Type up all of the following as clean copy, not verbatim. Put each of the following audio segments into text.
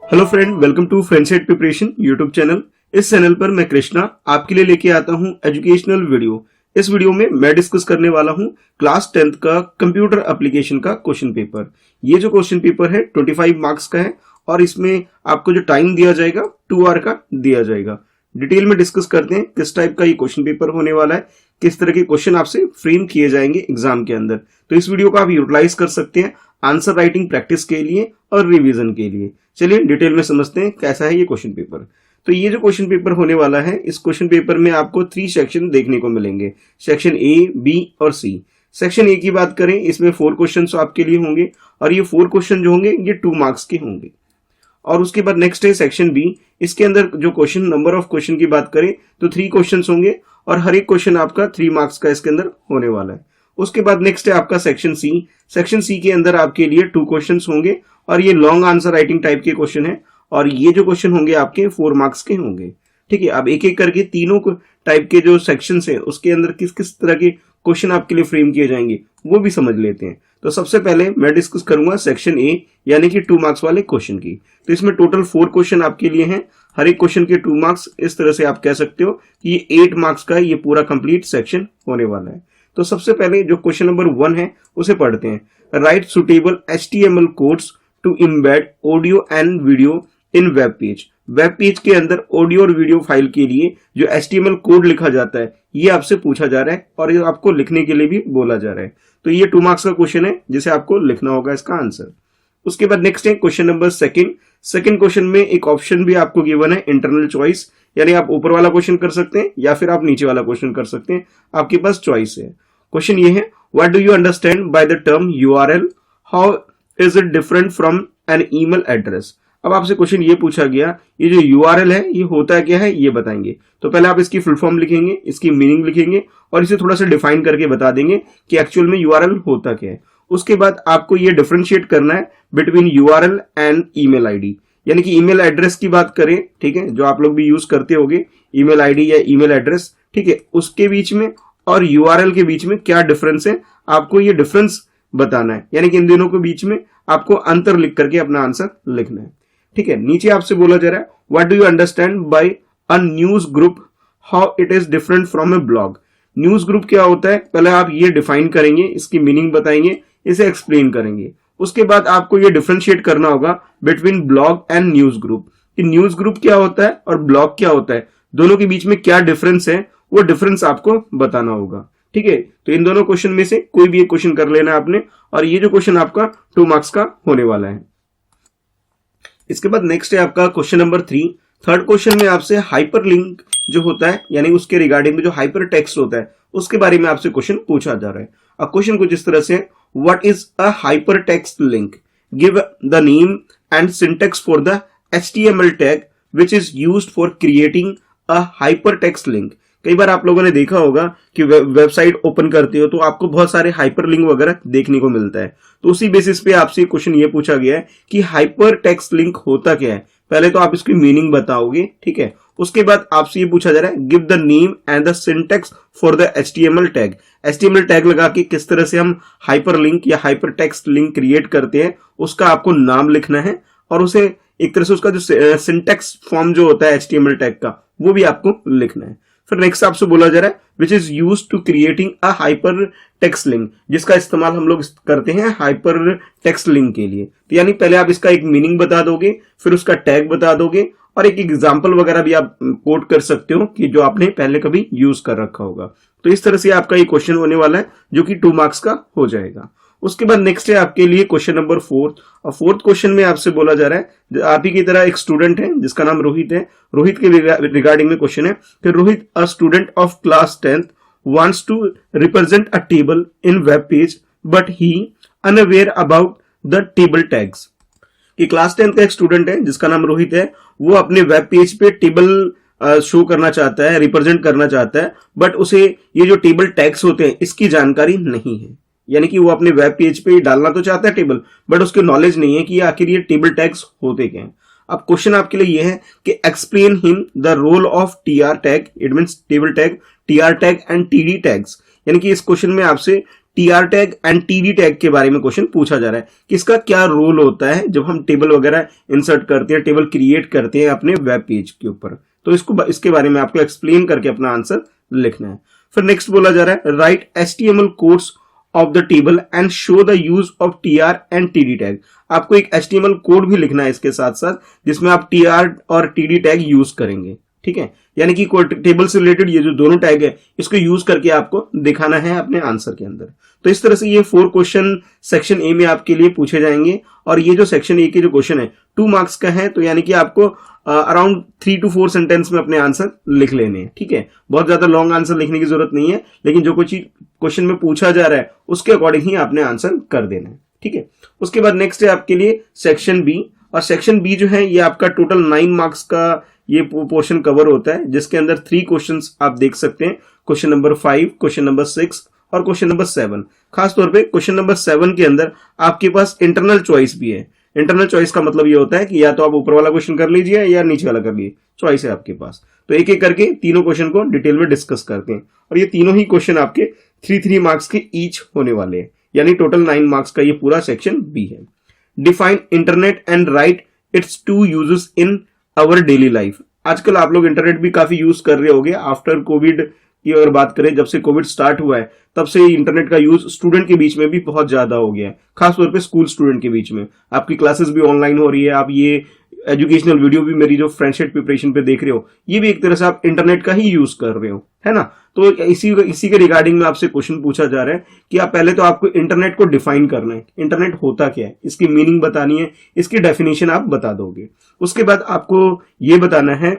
Hello friend, welcome to फ्रेंडसेट preparation YouTube channel. इस channel पर मैं कृष्णा आपके लिए लेके आता हूं एजुकेशनल वीडियो। इस वीडियो में मैं डिस्कस करने वाला हूं क्लास 10th का कंप्यूटर एप्लीकेशन का क्वेश्चन पेपर। ये जो क्वेश्चन पेपर है 25 मार्क्स का है और इसमें आपको जो टाइम दिया जाएगा 2 आवर का दिया जाएगा। डिटेल में डिस्कस करते हैं किस टाइप का ये क्वेश्चन पेपर होने वाला है, किस तरह के क्वेश्चन आपसे फ्रेम किए जाएंगे एग्जाम के अंदर। तो इस वीडियो को आप यूटिलाइज कर सकते हैं आंसर राइटिंग प्रैक्टिस के लिए और रिवीजन के लिए। चलिए डिटेल में समझते हैं कैसा है ये क्वेश्चन पेपर। तो ये जो क्वेश्चन पेपर होने वाला है, इस क्वेश्चन पेपर में आपको 3 सेक्शन देखने को मिलेंगे, सेक्शन ए, बी और सी। सेक्शन ए की बात करें, इसमें 4 क्वेश्चन आपके लिए होंगे और ये 4 क्वेश्चन जो होंगे ये 2 मार्क्स के होंगे। और उसके बाद नेक्स्ट है सेक्शन बी। इसके अंदर जो क्वेश्चन नंबर ऑफ क्वेश्चन की बात करें तो 3 क्वेश्चन होंगे और हर एक क्वेश्चन आपका 3 मार्क्स का इसके अंदर होने वाला है। उसके बाद नेक्स्ट है आपका सेक्शन सी। सेक्शन सी के अंदर आपके लिए 2 क्वेश्चंस होंगे और ये लॉन्ग आंसर राइटिंग टाइप के क्वेश्चन है और ये जो क्वेश्चन होंगे आपके 4 मार्क्स के होंगे। ठीक है, अब एक एक करके तीनों टाइप के जो सेक्शंस है उसके अंदर किस किस तरह के क्वेश्चन आपके लिए फ्रेम किए जाएंगे वो भी समझ लेते हैं। तो सबसे पहले मैं डिस्कस करूंगा सेक्शन ए यानी कि 2 मार्क्स वाले क्वेश्चन की। तो इसमें टोटल 4 क्वेश्चन आपके लिए हैं, हर एक क्वेश्चन के 2 मार्क्स। इस तरह से आप कह सकते हो कि ये 8 मार्क्स का ये पूरा कंप्लीट सेक्शन होने वाला है। तो सबसे पहले जो क्वेश्चन नंबर 1 है उसे पढ़ते हैं। Write suitable HTML codes to embed audio and video in web page. Web page के अंदर ऑडियो और वीडियो फाइल के लिए जो HTML कोड लिखा जाता है ये आपसे पूछा जा रहा है और ये आपको लिखने के लिए भी बोला जा रहा है। तो ये 2 मार्क्स का क्वेश्चन है जिसे आपको लिखना होगा इसका आंसर। उसके बाद नेक्स्ट है क्वेश्चन नंबर 2। सेकंड क्वेश्चन में एक ऑप्शन भी आपको गिवन है, इंटरनल चॉइस, यानी आप ऊपर वाला क्वेश्चन कर सकते हैं या फिर आप नीचे वाला क्वेश्चन कर सकते हैं, आपके पास चॉइस है। क्वेश्चन ये है, what do you understand by the term URL, how is it different from an email address. अब आपसे क्वेश्चन ये पूछा गया, ये जो URL है ये होता है क्या है ये बताएंगे। तो पहले आप इसकी फुल फॉर्म लिखेंगे, इसकी मीनिंग लिखेंगे और इसे थोड़ा सा डिफाइन करके बता देंगे कि एक्चुअल में URL होता क्या है। उसके बाद आपको ये डिफरेंशिएट करना है between URL and email ID, यानी कि ईमेल एड्रेस की बात करें, ठीक है, जो आप लोग भी यूज करते होंगे ईमेल आईडी या ईमेल एड्रेस, ठीक है, उसके बीच में और URL के बीच में क्या डिफरेंस है, आपको ये डिफरेंस बताना है। यानी कि इन दोनों के बीच में आपको अंतर लिख करके अपना आंसर लिखना है। ठीक है, नीचे आपसे बोला जा रहा है, what do you understand bye a news group, how it is different from A blog. News group क्या होता है, पहले आप ये डिफाइन करेंगे, इसकी मीनिंग बताएंगे, इसे एक्सप्लेन करेंगे। उसके बाद आपको ये डिफरेंशिएट करना होगा between blog and news group, कि न्यूज ग्रुप क्या होता है और ब्लॉग क्या होता है, दोनों के बीच में क्या डिफरेंस है, वो डिफरेंस आपको बताना होगा। ठीक है, तो इन दोनों क्वेश्चन में से कोई भी एक क्वेश्चन कर लेना आपने और ये जो क्वेश्चन आपका 2 मार्क्स का होने वाला है। इसके बाद नेक्स्ट है आपका क्वेश्चन नंबर 3। थर्ड क्वेश्चन में आपसे हाइपरलिंक जो होता है यानी उसके रिगार्डिंग में जो हाइपर टेक्स्ट होता है उसके बारे में आपसे क्वेश्चन पूछा जा रहा है। अब क्वेश्चन कुछ इस तरह से, what is a hypertext link, give the name and syntax for the HTML tag which is used for creating a hypertext link. कई बार आप लोगों ने देखा होगा कि वेबसाइट ओपन करते हो तो आपको बहुत सारे हाइपर लिंक वगैरह देखने को मिलता है। तो उसी बेसिस पे आपसे क्वेश्चन ये पूछा गया है कि हाइपर टेक्स्ट लिंक होता क्या है। पहले तो आप इसकी मीनिंग बताओगे, ठीक है, उसके बाद आपसे ये पूछा जा रहा है, give the name and the syntax for the HTML tag. HTML tag लगा के किस तरह से हम हाइपर लिंक या हाइपर टेक्स्ट लिंक क्रिएट करते हैं उसका आपको नाम लिखना है और उसे एक तरह से उसका जो सिंटेक्स फॉर्म जो होता है HTML टैग का वो भी आपको लिखना है। फिर नेक्स्ट आपसे बोला जा रहा है, which is use to creating a hypertext link, जिसका इस्तेमाल हम लोग करते हैं हाइपर टेक्स्ट लिंक के लिए। तो यानी पहले आप इसका एक मीनिंग बता दोगे, फिर उसका टैग बता दोगे और एक एग्जाम्पल वगैरह भी आप कोट कर सकते हो कि जो आपने पहले कभी यूज कर रखा होगा। तो इस तरह से आपका ये क्वेश्चन होने वाला है जो कि 2 मार्क्स का हो जाएगा। उसके बाद नेक्स्ट है आपके लिए क्वेश्चन नंबर 4 और 4th क्वेश्चन में आपसे बोला जा रहा है, आप ही की तरह एक स्टूडेंट है जिसका नाम रोहित है। रोहित के रिगार्डिंग में क्वेश्चन है कि Rohit, a student of class 10th wants to represent a table in web page but he unaware about the table tags। कि क्लास 10th का एक स्टूडेंट है जिसका नाम रोहित है, वो अपने वेब पेज पे टेबल शो करना चाहता है, रिप्रेजेंट करना चाहता है, बट उसे ये जो टेबल टैग्स होते हैं इसकी जानकारी नहीं है। यानी कि वो अपने वेब पेज पे डालना तो चाहता है टेबल, बट उसकी नॉलेज नहीं है कि आखिर ये टेबल टैग्स होते क्या हैं। अब क्वेश्चन आपके लिए ये है कि explain him the role of TR tag, it means table tag, TR tag and TD tags. यानी कि इस क्वेश्चन में आपसे TR tag and TD tag के बारे में क्वेश्चन पूछा जा रहा है कि इसका क्या रोल होता है जब हम टेबल वगैरह इंसर्ट करते हैं, टेबल क्रिएट करते हैं अपने वेब पेज के ऊपर। तो इसके बारे में आपको एक्सप्लेन करके अपना आंसर लिखना है। फिर नेक्स्ट बोला जा रहा है right HTML codes of the table and show the use of TR and TD tag. आपको एक HTML कोड भी लिखना है इसके साथ साथ जिसमें आप TR और TD टैग यूज करेंगे, ठीक है। यानी कि टेबल से रिलेटेड ये जो दोनों टैग है इसको यूज करके आपको दिखाना है अपने आंसर के अंदर। तो इस तरह से ये 4 क्वेश्चन सेक्शन ए में आपके लिए पूछे जाएंगे और ये जो सेक्शन ए के जो क्वेश्चन है 2 मार्क्स का है। तो यानी कि आपको अराउंड 3 to 4 सेंटेंस में अपने आंसर लिख लेने हैं, ठीक है। बहुत ज्यादा लॉन्ग आंसर लिखने की जरूरत नहीं है, लेकिन जो कुछ क्वेश्चन में पूछा जा रहा है उसके अकॉर्डिंग ही आपने आंसर कर देना है, ठीक है। उसके बाद नेक्स्ट है आपके लिए सेक्शन बी, और सेक्शन बी जो है ये आपका टोटल 9 मार्क्स का ये पोर्शन कवर होता है, जिसके अंदर 3 क्वेश्चंस आप देख सकते हैं। क्वेश्चन नंबर 5, क्वेश्चन नंबर 6 और क्वेश्चन नंबर 7। खास तौर पे क्वेश्चन नंबर 7 के अंदर आपके पास इंटरनल चॉइस भी है। इंटरनल चॉइस का मतलब ये होता है कि या तो आप ऊपर वाला क्वेश्चन कर लीजिए या नीचे वाला कर लीजिए, चॉइस है आपके पास। तो एक एक करके तीनों क्वेश्चन को डिटेल में डिस्कस करते हैं और ये तीनों ही क्वेश्चन आपके 3 मार्क्स के ईच होने वाले हैं, यानी टोटल 9 मार्क्स का ये पूरा सेक्शन बी है। Define internet and write its 2 uses in our daily life. आजकल आप लोग इंटरनेट भी काफी यूज कर रहे होंगे। आफ्टर कोविड की अगर बात करें, जब से कोविड स्टार्ट हुआ है तब से इंटरनेट का यूज स्टूडेंट के बीच में भी बहुत ज्यादा हो गया है, खासतौर पे स्कूल स्टूडेंट के बीच में। आपकी क्लासेस भी ऑनलाइन हो रही है, आप ये एजुकेशनल वीडियो भी मेरी जो फ्रेंडशिप प्रिपरेशन पे देख रहे हो, ये भी एक तरह से आप इंटरनेट का ही यूज कर रहे हो, है ना। तो इसी के रिगार्डिंग में आपसे क्वेश्चन पूछा जा रहा है कि आप पहले तो आपको इंटरनेट को डिफाइन करना है, इंटरनेट होता क्या है, इसकी मीनिंग बतानी है, इसकी डेफिनेशन आप बता दोगे। उसके बाद आपको ये बताना है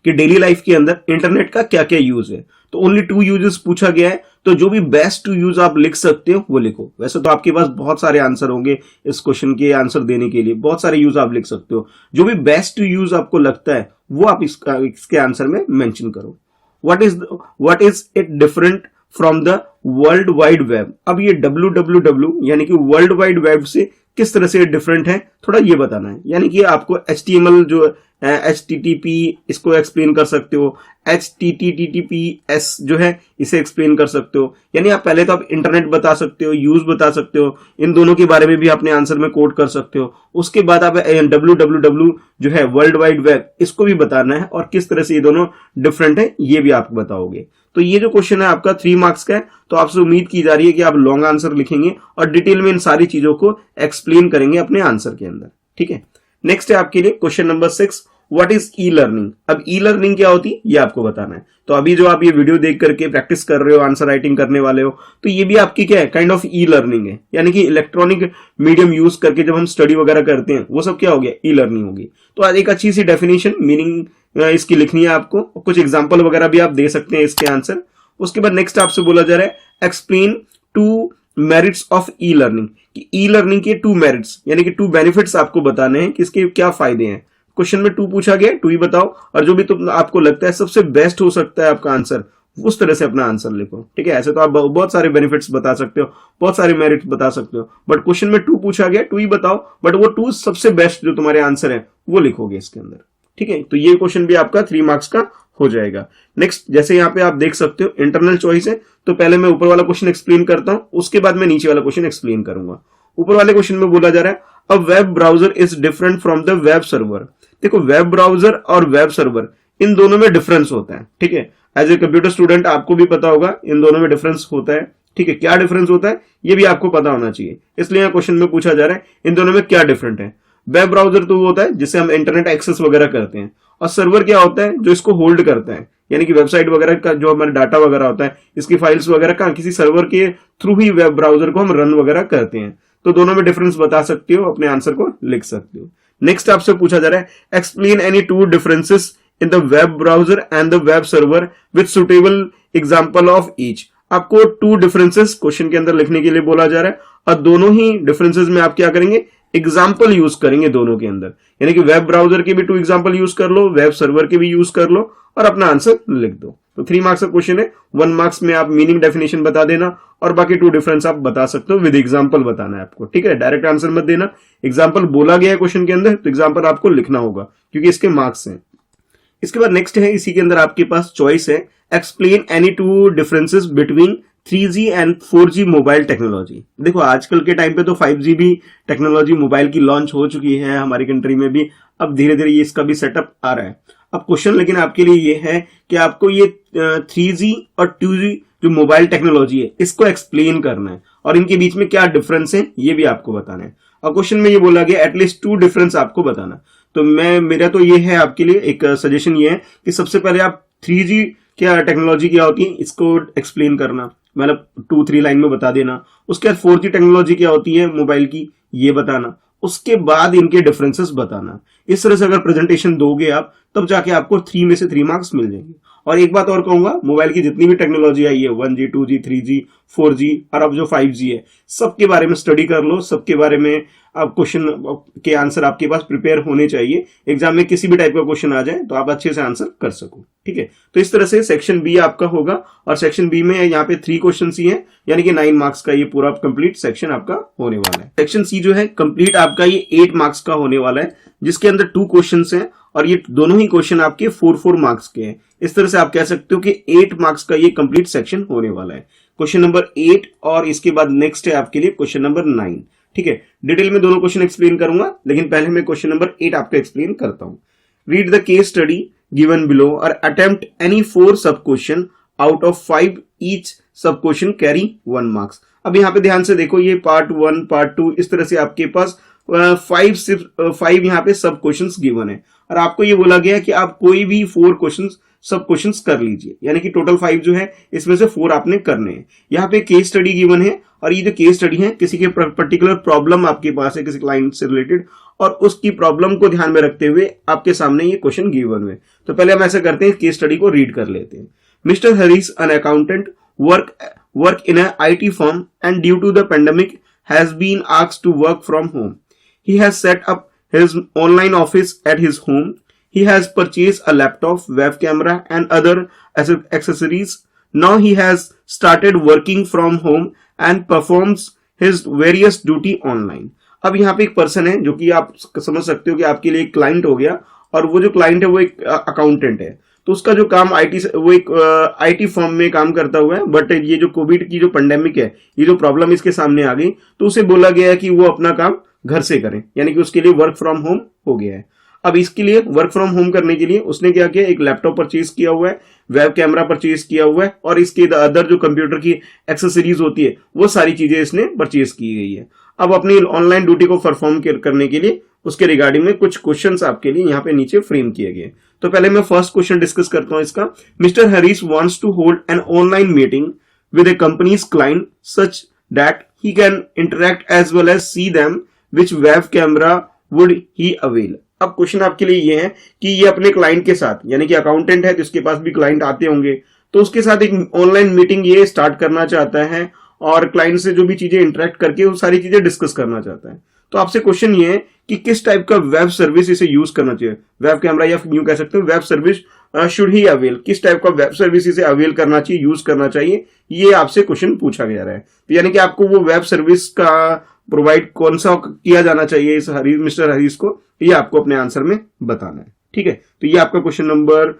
कि डेली लाइफ के अंदर इंटरनेट का क्या क्या यूज है। तो ओनली 2 यूजेस पूछा गया है, तो जो भी बेस्ट 2 यूज आप लिख सकते हो वो लिखो। वैसे तो आपके पास बहुत सारे आंसर होंगे इस क्वेश्चन के आंसर देने के लिए, बहुत सारे यूज आप लिख सकते हो। जो भी बेस्ट 2 यूज आपको लगता है वो आप इसके आंसर में मेंशन करो। What is it different from the world wide web. अब ये www यानी कि वर्ल्ड वाइड वेब से किस तरह से डिफरेंट है, थोड़ा ये बताना है। यानी कि आपको HTML जो HTTP इसको एक्सप्लेन कर सकते हो, HTTPS जो है इसे एक्सप्लेन कर सकते हो। यानी आप पहले तो आप इंटरनेट बता सकते हो, यूज बता सकते हो, इन दोनों के बारे में भी अपने आंसर में कोड कर सकते हो। उसके बाद आप www जो है वर्ल्ड वाइड वेब इसको भी बताना है और किस तरह से ये दोनों डिफरेंट है ये भी आप बताओगे। तो ये जो क्वेश्चन है आपका 3 मार्क्स का है, तो आपसे उम्मीद की जा रही है कि आप लॉन्ग आंसर लिखेंगे और डिटेल में इन सारी चीजों को एक्सप्लेन करेंगे अपने आंसर के अंदर, ठीक है। नेक्स्ट है आपके लिए question number 6, what is e learning. अब ई लर्निंग क्या होती है ये आपको बताना है। तो अभी जो आप ये वीडियो देख करके प्रैक्टिस कर रहे हो, आंसर राइटिंग करने वाले हो, तो ये भी आपकी क्या है, काइंड ऑफ ई लर्निंग है। यानी कि इलेक्ट्रॉनिक मीडियम यूज करके जब हम स्टडी वगैरह करते हैं वो सब क्या हो गया, ई लर्निंग होगी। तो आज एक अच्छी सी डेफिनेशन मीनिंग इसकी लिखनी है आपको, कुछ एग्जाम्पल वगैरह भी आप दे सकते हैं इसके आंसर। उसके बाद नेक्स्ट आपसे बोला जा रहा है explain 2 merits of e learning, कि ई लर्निंग के 2 मेरिट्स यानी कि 2 बेनिफिट्स आपको बताने हैं कि इसके क्या फायदे हैं। क्वेश्चन में 2 पूछा गया, 2 ही बताओ, और जो भी तुम आपको लगता है सबसे बेस्ट हो सकता है आपका आंसर, उस तरह से अपना आंसर लिखो, ठीक है। ऐसे तो आप बहुत सारे बेनिफिट्स बता सकते हो, बहुत सारे मेरिट्स बता सकते हो, बट क्वेश्चन में 2 पूछा गया, 2 ही बताओ, बट वो 2 सबसे बेस्ट जो तुम्हारे आंसर है वो लिखोगे इसके अंदर, ठीक है। तो ये क्वेश्चन भी आपका 3 मार्क्स का हो जाएगा। नेक्स्ट, जैसे यहाँ पे आप देख सकते हो इंटरनल चॉइस है, तो पहले मैं ऊपर वाला क्वेश्चन एक्सप्लेन करता हूं, उसके बाद मैं नीचे वाला क्वेश्चन एक्सप्लेन करूंगा। ऊपर वाले क्वेश्चन में बोला जा रहा है a web browser is different from the web server. देखो, वेब ब्राउजर और वेब सर्वर इन दोनों में डिफरेंस होता है, ठीक है। एज ए कंप्यूटर स्टूडेंट आपको भी पता होगा इन दोनों में डिफरेंस होता है, ठीक है। क्या डिफरेंस होता है ये भी आपको पता होना चाहिए, इसलिए यहाँ क्वेश्चन में पूछा जा रहा है इन दोनों में क्या डिफरेंट है। वेब ब्राउजर तो वो होता है जिससे हम इंटरनेट एक्सेस वगैरह करते हैं, और सर्वर क्या होता है जो इसको होल्ड करता है, यानी कि वेबसाइट वगैरह का जो हमारा डाटा वगैरह होता है, इसकी फाइल्स वगैरह का किसी सर्वर के थ्रू ही वेब ब्राउजर को हम रन वगैरह करते हैं। तो दोनों में डिफरेंस बता सकते हो, अपने आंसर को लिख सकते हो। नेक्स्ट आपसे पूछा जा रहा है explain any 2 differences in the web browser and the web server with suitable example of each. आपको 2 डिफरेंसेस क्वेश्चन के अंदर लिखने के लिए बोला जा रहा है, और दोनों ही डिफरेंसेस में आप क्या करेंगे, एग्जाम्पल यूज करेंगे दोनों के अंदर। यानी कि वेब ब्राउजर के भी 2 एग्जाम्पल यूज कर लो, वेब सर्वर के भी यूज कर लो, और अपना आंसर लिख दो। तो 3 मार्क्स का क्वेश्चन है, 1 मार्क्स में आप मीनिंग डेफिनेशन बता देना, और बाकी 2 डिफरेंस आप बता सकते हो, विद एग्जाम्पल बताना है आपको, ठीक है। डायरेक्ट आंसर मत देना, एग्जाम्पल बोला गया है क्वेश्चन के अंदर तो एग्जाम्पल आपको लिखना होगा, क्योंकि इसके मार्क्स हैं। इसके बाद नेक्स्ट है, इसी के अंदर आपके पास चॉइस है explain any 2 differences between 3G and 4G mobile technology. देखो आजकल के टाइम पे तो 5G भी टेक्नोलॉजी मोबाइल की लॉन्च हो चुकी है हमारी कंट्री में भी, अब धीरे धीरे ये इसका भी सेटअप आ रहा है। अब क्वेश्चन लेकिन आपके लिए ये है कि आपको ये 3G और 2G जो मोबाइल टेक्नोलॉजी है इसको एक्सप्लेन करना है और इनके बीच में क्या डिफरेंस है ये भी आपको बताना है। और क्वेश्चन में ये बोला गया एटलीस्ट 2 डिफरेंस आपको बताना। तो मेरा तो ये है आपके लिए एक सजेशन ये है कि सबसे पहले आप 3G क्या टेक्नोलॉजी क्या होती है इसको एक्सप्लेन करना, मतलब 2-3 लाइन में बता देना। उसके बाद 4G टेक्नोलॉजी क्या होती है मोबाइल की ये बताना, उसके बाद इनके डिफरेंसेस बताना। इस तरह से अगर प्रेजेंटेशन दोगे आप तब जाके आपको 3 में से 3 मार्क्स मिल जाएंगे। और एक बात और कहूंगा, मोबाइल की जितनी भी टेक्नोलॉजी आई है 1G 2G 3G 4G और अब जो 5G है सबके बारे में स्टडी कर लो, सबके बारे में अब क्वेश्चन के आंसर आपके पास प्रिपेयर होने चाहिए। एग्जाम में किसी भी टाइप का क्वेश्चन आ जाए तो आप अच्छे से आंसर कर सको। ठीक है, तो इस तरह से सेक्शन बी आपका होगा और सेक्शन बी में यहाँ पे 3 क्वेश्चन ही है, यानी कि 9 मार्क्स का ये पूरा कंप्लीट सेक्शन आपका होने वाला है। सेक्शन सी जो है कंप्लीट आपका ये 8 मार्क्स का होने वाला है, जिसके अंदर 2 क्वेश्चन हैं और ये दोनों ही क्वेश्चन आपके 4-4 मार्क्स के हैं। इस तरह से आप कह सकते हो कि 8 मार्क्स का ये कंप्लीट सेक्शन होने वाला है। क्वेश्चन नंबर 8 और इसके बाद नेक्स्ट है आपके लिए क्वेश्चन नंबर 9। ठीक है, डिटेल में दोनों क्वेश्चन एक्सप्लेन करूंगा, लेकिन पहले मैं क्वेश्चन नंबर 8 आपको एक्सप्लेन करता हूं। Read the case study given below और अटेम्प्ट एनी 4 सब क्वेश्चन आउट ऑफ 5 ईच सब क्वेश्चन कैरी 1 मार्क्स। अब यहाँ पे ध्यान से देखो, ये पार्ट 1 पार्ट 2 इस तरह से आपके पास 5 यहाँ पे सब क्वेश्चंस गिवन है और आपको ये बोला गया कि आप कोई भी 4 क्वेश्चंस सब क्वेश्चंस कर लीजिए, यानी कि टोटल 5 जो है इसमें से 4 आपने करने हैं। यहाँ पे केस स्टडी गिवन है और ये जो केस स्टडी है किसी के पर्टिकुलर प्रॉब्लम आपके पास है किसी क्लाइंट से रिलेटेड और उसकी प्रॉब्लम को ध्यान में रखते हुए आपके सामने ये क्वेश्चन गिवन हुए। तो पहले हम ऐसा करते हैं, केस स्टडी को रीड कर लेते हैं। Mister Harish an accountant work in a IT firm and due to the pandemic has been asked to work from home. He has set up his online office at his home. He has purchased a laptop, web camera and other accessories. Now he has started working from home and performs his various duty online. अब यहाँ पे एक person है जो कि आप समझ सकते हो कि आपके लिए एक क्लाइंट हो गया और वो जो क्लाइंट है वो एक अकाउंटेंट है। तो उसका जो काम वो एक IT फर्म में काम करता हुआ है, बट ये जो कोविड की जो पेंडेमिक है ये जो प्रॉब्लम इसके सामने आ गई तो उसे बोला गया है कि वो अपना काम घर से करें, यानी कि उसके लिए वर्क फ्रॉम होम हो गया है। अब इसके लिए वर्क फ्रॉम होम करने के लिए उसने क्या किया, एक लैपटॉप परचेज किया हुआ है, वेब कैमरा परचेज किया हुआ है और इसके अदर जो कंप्यूटर की एक्सेसरीज होती है वो सारी चीजें इसने परचेज की गई है। अब अपनी ऑनलाइन ड्यूटी को परफॉर्म करने के लिए उसके रिगार्डिंग में कुछ क्वेश्चंस आपके लिए यहाँ पे नीचे फ्रेम किए गए। तो पहले मैं फर्स्ट क्वेश्चन डिस्कस करता हूं इसका। Mr Harish wants to hold an online meeting with a company's client such that he can interact as well as see them, which web camera would he avail. अब question आपके लिए ये है कि ये अपने क्लाइंट के साथ, यानी कि अकाउंटेंट है तो इसके पास भी क्लाइंट आते होंगे, तो उसके साथ एक ऑनलाइन मीटिंग ये स्टार्ट करना चाहता है और क्लाइंट से जो भी चीजें इंटरेक्ट करके वो सारी चीजें डिस्कस करना चाहता है। तो आपसे क्वेश्चन ये है कि किस टाइप का वेब सर्विस इसे यूज करना चाहिए, वेब कैमरा या यूं कह सकते हो web service should he avail, किस टाइप का वेब सर्विस इसे अवेल करना चाहिए, यूज करना चाहिए, ये आपसे क्वेश्चन पूछा गया है। तो यानी कि आपको वो वेब सर्विस का प्रोवाइड कौन सा किया जाना चाहिए इस मिस्टर हरीश को, ये आपको अपने आंसर में बताना है। ठीक है, तो ये आपका क्वेश्चन नंबर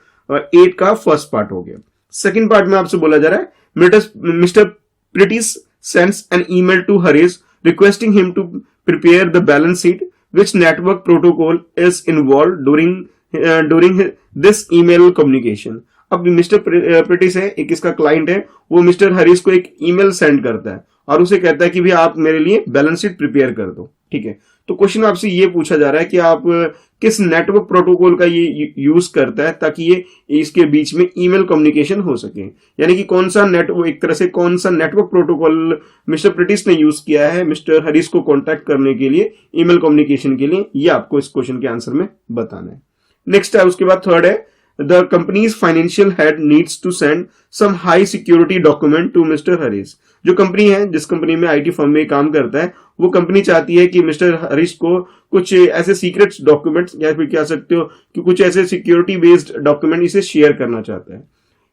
8 का फर्स्ट पार्ट हो गया। सेकंड पार्ट में आपसे बोला जा रहा है मिस्टर प्रिटिस sends an email to Harish requesting him to prepare the balance sheet. Which network protocol is involved during this email communication? अब मिस्टर प्रिटिस है, एक इसका क्लाइंट है, वो मिस्टर हरीश को एक ईमेल सेंड करता है और उसे कहता है कि भाई आप मेरे लिए बैलेंस शीट प्रिपेयर कर दो। ठीक है, तो क्वेश्चन आपसे ये पूछा जा रहा है कि आप किस नेटवर्क प्रोटोकॉल का ये यूज करता है ताकि ये इसके बीच में ईमेल कम्युनिकेशन हो सके, यानी कि कौन सा नेटवर्क प्रोटोकॉल मिस्टर प्रिटिस ने यूज किया है मिस्टर हरीश को कांटेक्ट करने के लिए, ईमेल कम्युनिकेशन के लिए, ये आपको इस क्वेश्चन के आंसर में बताना है। नेक्स्ट है उसके बाद थर्ड है the company's financial head needs to send some high security document to Mr. Harish. जो कंपनी है, जिस कंपनी में IT फर्म में काम करता है, वो कंपनी चाहती है कि मिस्टर हरीश को कुछ ऐसे सीक्रेट डॉक्यूमेंट्स या फिर कह सकते हो कि कुछ ऐसे सिक्योरिटी बेस्ड डॉक्यूमेंट इसे शेयर करना चाहता है।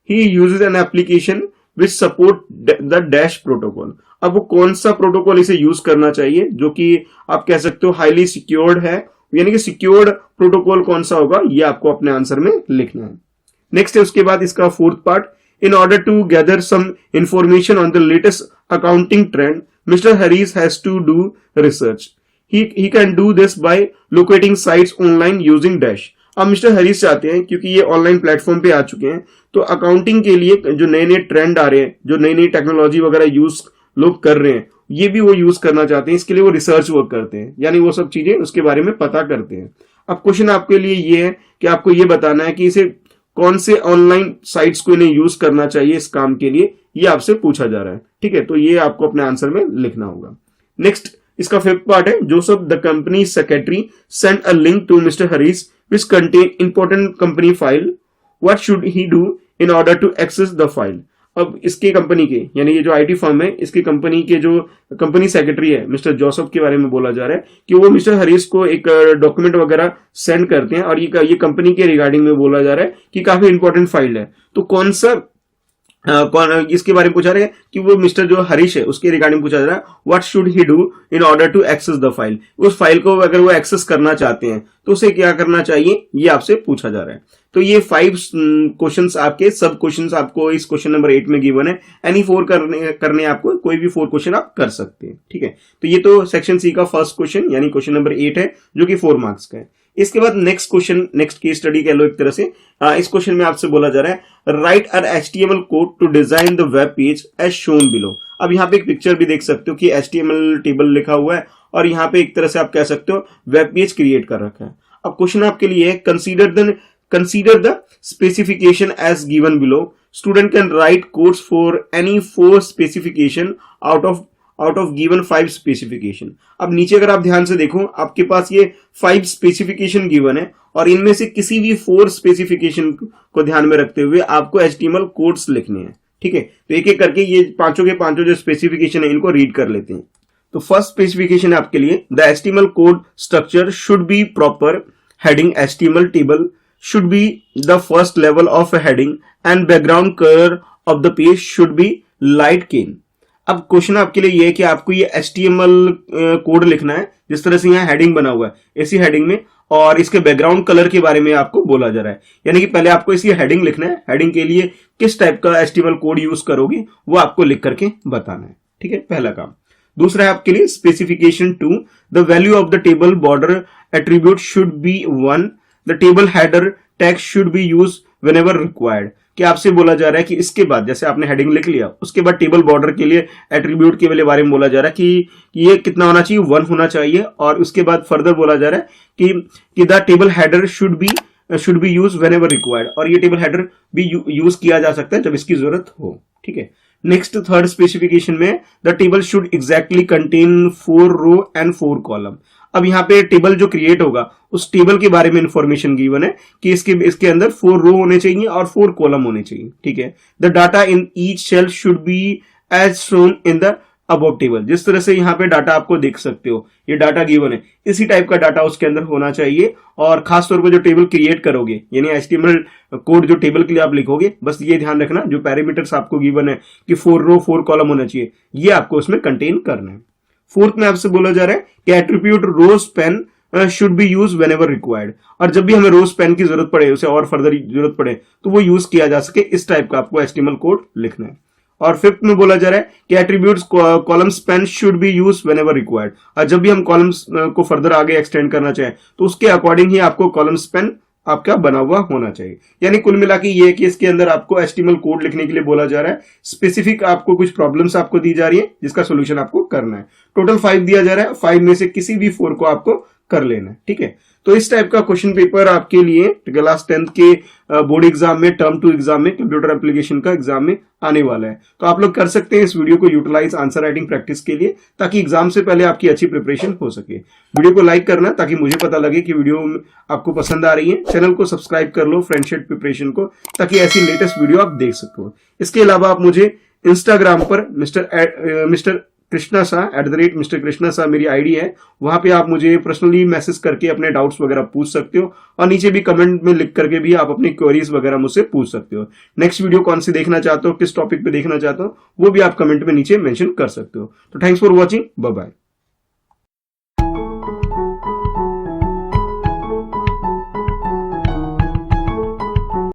He uses an application which support the dash protocol। अब वो कौन सा प्रोटोकॉल इसे यूज करना चाहिए जो कि आप कह सकते हो हाईली सिक्योर्ड है, यानी कि सिक्योर्ड प्रोटोकॉल कौन सा होगा, ये आपको अपने आंसर में लिखना है। नेक्स्ट है उसके बाद इसका fourth part, In order to gather some information on the latest accounting trend, Mr. Harris has to do research. He can do this by locating sites online using dash. अब mister Harish चाहते हैं, क्योंकि ये online platform पे आ चुके हैं, तो accounting के लिए जो नए नए ट्रेंड आ रहे हैं, जो नई नई टेक्नोलॉजी वगैरह यूज लोग कर रहे हैं, ये भी वो यूज करना चाहते हैं। इसके लिए वो रिसर्च वर्क करते हैं, यानी वो सब चीजें उसके बारे में पता करते हैं। अब क्वेश्चन आपके लिए ये है कि आपको ये बताना है कि इसे कौन से ऑनलाइन साइट्स को इन्हें यूज करना चाहिए इस काम के लिए, ये आपसे पूछा जा रहा है। ठीक है, तो ये आपको अपने आंसर में लिखना होगा। नेक्स्ट, इसका फिफ्थ पार्ट है, Joseph the company secretary send a link to Mr Harish which contain important company file, what should he do in order to access the file. अब इसके कंपनी के, यानी ये जो आईटी फर्म है, इसकी कंपनी के जो कंपनी सेक्रेटरी है मिस्टर जोसेफ के बारे में बोला जा रहा है कि वो मिस्टर हरीश को एक डॉक्यूमेंट वगैरह सेंड करते हैं, और ये कंपनी के रिगार्डिंग में बोला जा रहा है कि काफी इंपॉर्टेंट फाइल है। तो कौन सा इसके बारे में पूछा रहा है कि वो मिस्टर जो हरीश है उसके रिगार्डिंग पूछा जा रहा है, what should he do in order to access the file. उस फाइल को अगर वो एक्सेस करना चाहते हैं तो उसे क्या करना चाहिए, ये आपसे पूछा जा रहा है। तो ये 5 क्वेश्चंस आपके सब क्वेश्चंस आपको इस क्वेश्चन नंबर 8 में गिवन है। एनी 4 करने आपको कोई भी 4 क्वेश्चन आप कर सकते हैं। ठीक है, तो ये तो सेक्शन सी का फर्स्ट क्वेश्चन यानी क्वेश्चन नंबर 8 है, जो कि 4 मार्क्स का है। इसके बाद next question, next case study कह लो एक तरह से। इस क्वेश्चन में आपसे बोला जा रहा है, write an HTML code to design the web page as shown below. अब यहाँ पे एक पिक्चर भी देख सकते हो कि HTML टेबल लिखा हुआ है, और यहाँ पे एक तरह से आप कह सकते हो वेब पेज क्रिएट कर रखा है। अब क्वेश्चन आपके लिए है, consider the specification as given below. Student can write codes for any 4 specification out of given 5 specification. अब नीचे अगर आप ध्यान से देखो, आपके पास ये 5 स्पेसिफिकेशन गिवन है, और इनमें से किसी भी 4 स्पेसिफिकेशन को ध्यान में रखते हुए आपको HTML कोड्स लिखने हैं। ठीक है, तो एक एक करके ये पांचों के पांचों जो स्पेसिफिकेशन है इनको रीड कर लेते हैं। तो फर्स्ट स्पेसिफिकेशन है आपके लिए, the HTML code structure should be proper, heading HTML table should be the first level of a heading and background color of the page should be light cane. अब question आपके लिए ये है कि आपको ये HTML कोड लिखना है, जिस तरह से यहाँ हेडिंग बना हुआ है ऐसी हेडिंग में, और इसके बैकग्राउंड कलर के बारे में आपको बोला जा रहा है। यानी कि पहले आपको इसी हेडिंग लिखना है, हेडिंग के लिए किस टाइप का HTML कोड यूज करोगे वो आपको लिख करके बताना है। ठीक है, पहला काम। दूसरा है आपके लिए specification 2, the value of the table border attribute should be 1, the table header tag should be use whenever required. कि आपसे बोला जा रहा है कि इसके बाद, जैसे आपने हेडिंग लिख लिया, उसके बाद टेबल बॉर्डर के लिए एट्रीब्यूट के बारे में बोला जा रहा है कि ये कितना होना चाहिए, 1 होना चाहिए, और उसके बाद फर्दर बोला जा रहा है कि the table header should be use whenever required, और ये टेबल हेडर भी यूज किया जा सकता है जब इसकी जरूरत हो। ठीक है, नेक्स्ट थर्ड स्पेसिफिकेशन में, the table should exactly contain 4 row and 4 column. अब यहाँ पे टेबल जो क्रिएट होगा उस टेबल के बारे में इंफॉर्मेशन गिवन है कि इसके अंदर 4 रो होने चाहिए और 4 कॉलम होने चाहिए। ठीक है, the data in each cell should be as shown in the above table. जिस तरह से यहाँ पे डाटा आपको देख सकते हो, ये डाटा गिवन है, इसी टाइप का डाटा उसके अंदर होना चाहिए। और खासतौर पर जो टेबल क्रिएट करोगे, यानी HTML कोड जो टेबल के लिए आप लिखोगे, बस ये ध्यान रखना जो पैरामीटर्स आपको गिवन है कि 4 रो 4 कॉलम होना चाहिए, ये आपको उसमें कंटेन करना है। फोर्थ में आपसे बोला जा रहा है कि attribute rowspan should be use whenever required, और जब भी हमें रोज पेन की जरूरत पड़े, उसे और फर्दर जरूरत पड़े तो वो यूज किया जा सके, इस टाइप का आपको HTML कोड लिखना है। और फिफ्थ में बोला जा रहा है कि attributes colspan should be use whenever required, और जब भी हम कॉलम्स को फर्दर आगे एक्सटेंड करना चाहें तो उसके अकॉर्डिंग ही आपको कॉलम्स पेन आपका बना हुआ होना चाहिए। यानी कुल मिला के ये है कि इसके अंदर आपको HTML कोड लिखने के लिए बोला जा रहा है, स्पेसिफिक आपको कुछ प्रॉब्लम्स आपको दी जा रही है जिसका सोल्यूशन आपको करना है। टोटल 5 दिया जा रहा है, 5 में से किसी भी 4 को आपको कर लेना है। ठीक है, तो इस टाइप का क्वेश्चन पेपर आपके लिए क्लास 10th के बोर्ड एग्जाम में, टर्म 2 एग्जाम में, कंप्यूटर एप्लीकेशन का एग्जाम में आने वाला है। तो आप लोग कर सकते हैं इस वीडियो को यूटिलाइज आंसर राइटिंग प्रैक्टिस के लिए, ताकि एग्जाम से पहले आपकी अच्छी प्रिपरेशन हो सके। वीडियो को लाइक करना ताकि मुझे पता लगे कि वीडियो आपको पसंद आ रही है। चैनल को सब्सक्राइब कर लो फ्रेंडशिप प्रिपरेशन को, ताकि ऐसी लेटेस्ट वीडियो आप देख सको। इसके अलावा आप मुझे इंस्टाग्राम पर मिस्टर कृष्णा शाह @Mr. कृष्णा शाह मेरी आईडी है, वहां पे आप मुझे पर्सनली मैसेज करके अपने डाउट्स वगैरह पूछ सकते हो, और नीचे भी कमेंट में लिख करके भी आप अपनी क्वेरीज वगैरह मुझसे पूछ सकते हो। नेक्स्ट वीडियो कौन सी देखना चाहते हो, किस टॉपिक पे देखना चाहते हो, वो भी आप कमेंट में नीचे मेंशन कर सकते हो। तो thanks for watching, bye bye.